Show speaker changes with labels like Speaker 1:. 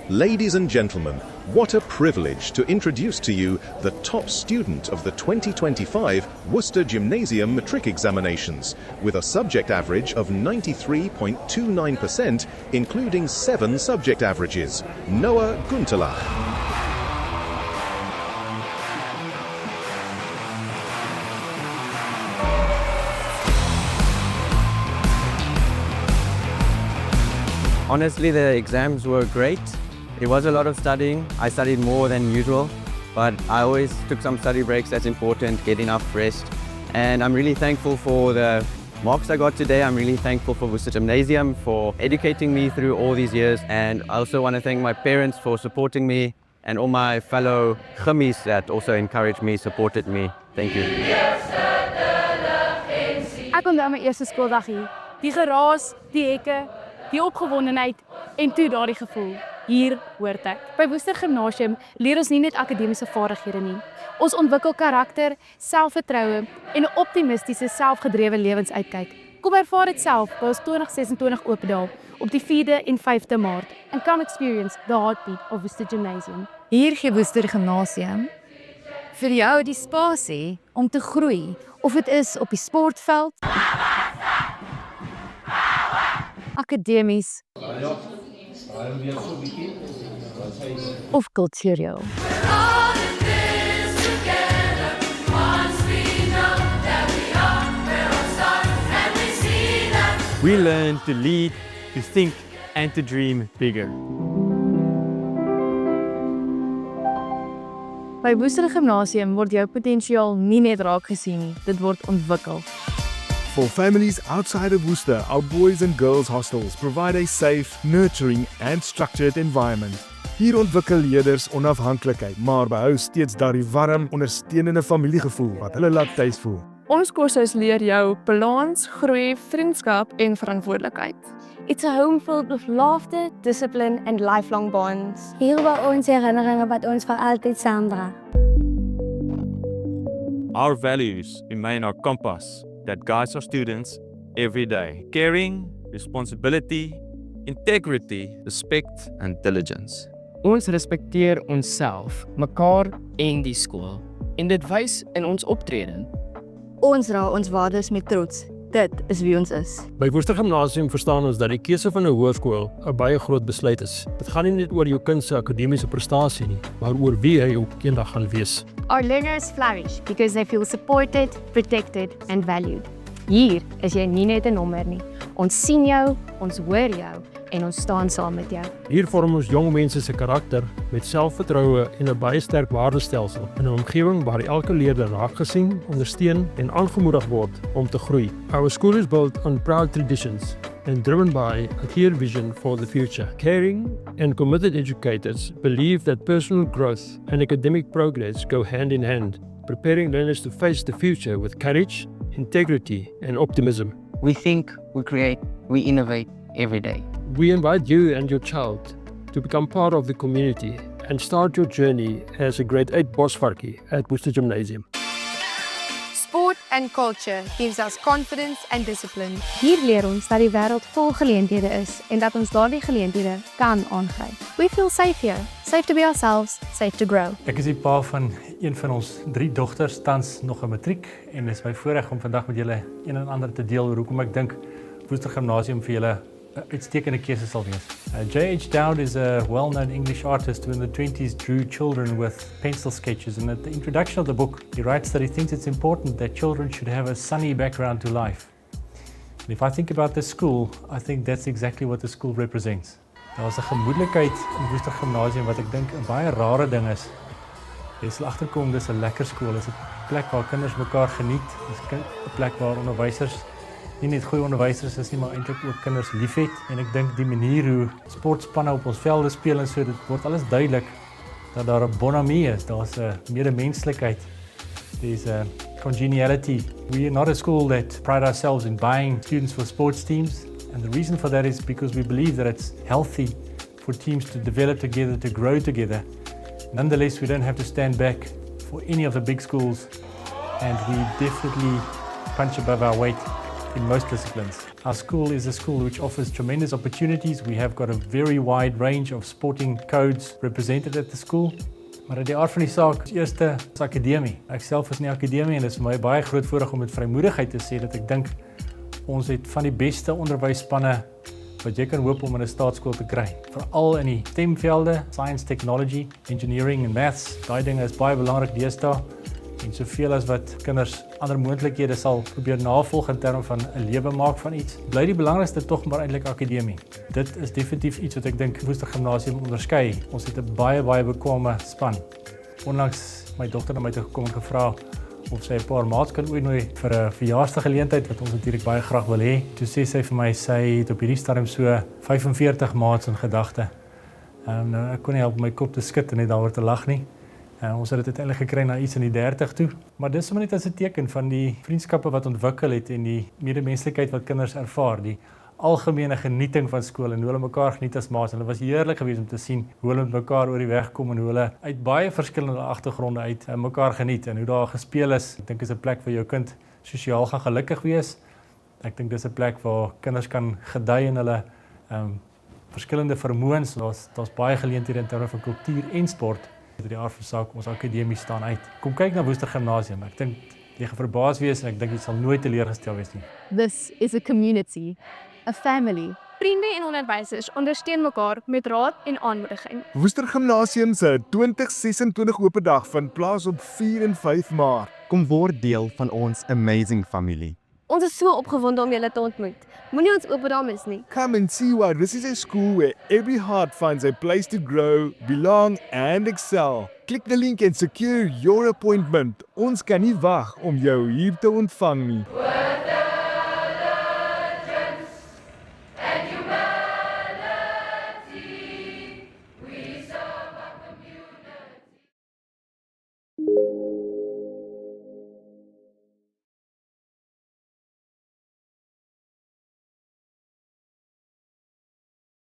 Speaker 1: Ladies and gentlemen, what a privilege to introduce to you the top student of the 2025 Worcester Gymnasium Matric Examinations, with a subject average of 93.29%, including 7 subject averages, Noah Guntelach.
Speaker 2: Honestly, the exams were great. It was a lot of studying. I studied more than usual, but I always took some study breaks. That's important, get enough rest. And I'm really thankful for the marks I got today. I'm really thankful for Worcester Gymnasium for educating me through all these years. And I also want to thank my parents for supporting me and all my fellow gummies that also encouraged me, supported me. Thank you.
Speaker 3: Ek onthou my eerste skooldag hier. Die geraas, die hekke, die opgewondenheid en toe daardie gevoel. Hier hoort ek. By Worcester Gymnasium leer ons nie net akademiese vaardighede nie. Ons ontwikkel karakter, selfvertroue en 'n optimistiese, selfgedrewe lewensuitkyk. Kom ervaar dit self by ons 2026 oop dae op die 4de en 5de Maart and come experience the heartbeat of Worcester Gymnasium.
Speaker 4: Hier gee Worcester Gymnasium vir jou die spasie om te groei, of dit is op die sportveld, akademies of kultureel.
Speaker 5: We learn to lead, to think and to dream bigger.
Speaker 3: By Worcester Gymnasium word jou potensiaal nie net raak gesien nie, dit word ontwikkel.
Speaker 6: For families outside of Worcester, our boys and girls hostels provide a safe, nurturing and structured environment. Hier ontwikkel leerders onafhanklikheid, maar behou steeds daardie warm, ondersteunende familiegevoel wat hulle laat tuis voel.
Speaker 7: Ons kursus leer jou balans, groei, vriendskap en verantwoordelikheid.
Speaker 8: It's a home filled with laughter, discipline and lifelong bonds.
Speaker 9: Hier waar ons herinneringe wat ons vir altyd saamdra.
Speaker 5: Our values remain our compass that guides our students every day. Caring, responsibility, integrity, respect and diligence.
Speaker 10: Ons respekteer onsself, mekaar en die skool. En dit wys in ons optrede.
Speaker 4: Ons dra ons waardes met trots. Dit is wie ons is.
Speaker 11: By Worcester Gymnasium verstaan ons dat die keuse van 'n hoërskool 'n baie groot besluit is. Dit gaan nie net oor jou kind se akademiese prestasie nie, maar oor wie hy ook eendag gaan wees.
Speaker 3: Our learners flourish because they feel supported, protected and valued. Hier is jy nie net 'n nommer nie. Ons sien jou, ons hoor jou en ons staan saam met jou.
Speaker 11: Hier vorm ons jong mense se karakter met selfvertroue en 'n baie sterk waardestelsel in 'n omgewing waar elke leerder raak gesien, ondersteun en aangemoedig word om te groei. Our school is built on proud traditions and driven by a clear vision for the future. Caring and committed educators believe that personal growth and academic progress go hand in hand, preparing learners to face the future with courage, integrity and optimism.
Speaker 10: We think, we create, we innovate every day.
Speaker 11: We invite you and your child to become part of the community and start your journey as a grade 8 bosvarkie at Worcester Gymnasium.
Speaker 7: Sport and culture gives us confidence and discipline.
Speaker 3: Hier leer ons dat die wêreld vol geleenthede is en dat ons daardie geleenthede kan aangryp. We feel safe here, safe to be ourselves, safe to grow.
Speaker 12: Ek is die pa van een van ons 3 dogters, tans nog 'n matriek, en dit is my voorreg om vandag met julle een en ander te deel oor hoekom ek dink Worcester Gymnasium vir julle 'n uitstekende keuse sal wees. J.H. Dowd is a well-known English artist who in the 20s drew children with pencil sketches, and at the introduction of the book he writes that he thinks it's important that children should have a sunny background to life. And if I think about this school, I think that's exactly what the school represents. Daar is 'n gemoedelikheid in Worcester Gymnasium wat ek dink 'n baie rare ding is. Jy sal agterkom dis 'n lekker skool, dis 'n plek waar kinders mekaar geniet, dis 'n plek waar onderwysers nie net goeie onderwysers is nie, maar eintlik ook kinders liefhet, en ek dink die manier hoe sportspanne op ons velde speel en so, dit word alles duidelik dat daar 'n bonhomie is, daar's 'n medemenslikheid, there's a congeniality. We are not a school that pride ourselves in buying students for sports teams, and the reason for that is because we believe that it's healthy for teams to develop together, to grow together. Nonetheless, we don't have to stand back for any of the big schools, and we definitely punch above our weight in most disciplines. Our school is a school which offers tremendous opportunities. We have got a very wide range of sporting codes represented at the school. Maar die aard van die saak, die eerste is akademie. Ek self is in die akademie en dit is vir my baie groot voorreg om met vrymoedigheid te sê dat ek dink ons het van die beste onderwysspanne wat jy kan hoop om in 'n staatskool te kry. Veral in die STEM-velde, science, technology, engineering en maths. Daai dinge is baie belangrik deesdae en soveel as wat kinders ander moontlikhede sal probeer navolg in terme van 'n lewe maak van iets. Bly die belangrikste tog maar eintlik akademie. Dit is definitief iets wat ek dink Woester Gimnasium onderskei. Ons het 'n baie bekwame span. Onlangs my dogter na my toe gekom en gevra of sy 'n paar maats kan uitnooi vir 'n verjaarsdaggeleentheid wat ons natuurlik baie graag wil hê. Toe sê sy vir my sy het op hierdie stadium so 45 maats in gedagte. Nou ek kon nie help om my kop te skud en net daaroor te lag nie. Ons het dit uiteindelik gekry na iets in die 30 toe. Maar dis sommer net as 'n teken van die vriendskappe wat ontwikkel het en die medemenslikheid wat kinders ervaar, die algemene genieting van skool en hoe hulle mekaar geniet as maats. Hulle was heerlik geweest om te sien hoe hulle met mekaar oor die weg kom en hoe hulle uit baie verskillende agtergronde uit mekaar geniet en hoe daar gespeel is. Ek dink is 'n plek waar jou kind sosiaal gaan gelukkig wees. Ek dink dis 'n plek waar kinders kan gedei in hulle verskillende vermoëns. Daar's baie geleenthede in terme van kultuur en sport. Die aard van saak, ons akademie staan uit. Kom kyk na Woester Gimnasium. Ek dink jy gaan verbaas wees en ek dink jy sal nooit teleurgestel wees nie.
Speaker 8: This is a community, a family.
Speaker 3: Vriende en onderwysers ondersteun mekaar met raad en aanmoediging.
Speaker 6: Woester Gimnasium se 2026 oop dag vind plaas op 4 en 5 Maart.
Speaker 2: Kom word deel van ons amazing familie.
Speaker 8: Ons is so opgewonde om julle te ontmoet. Moenie ons oop daar mis nie.
Speaker 6: Come and see why this is a school where every heart finds a place to grow, belong and excel. Click the link and secure your appointment. Ons kan nie wag om jou hier te ontvang nie.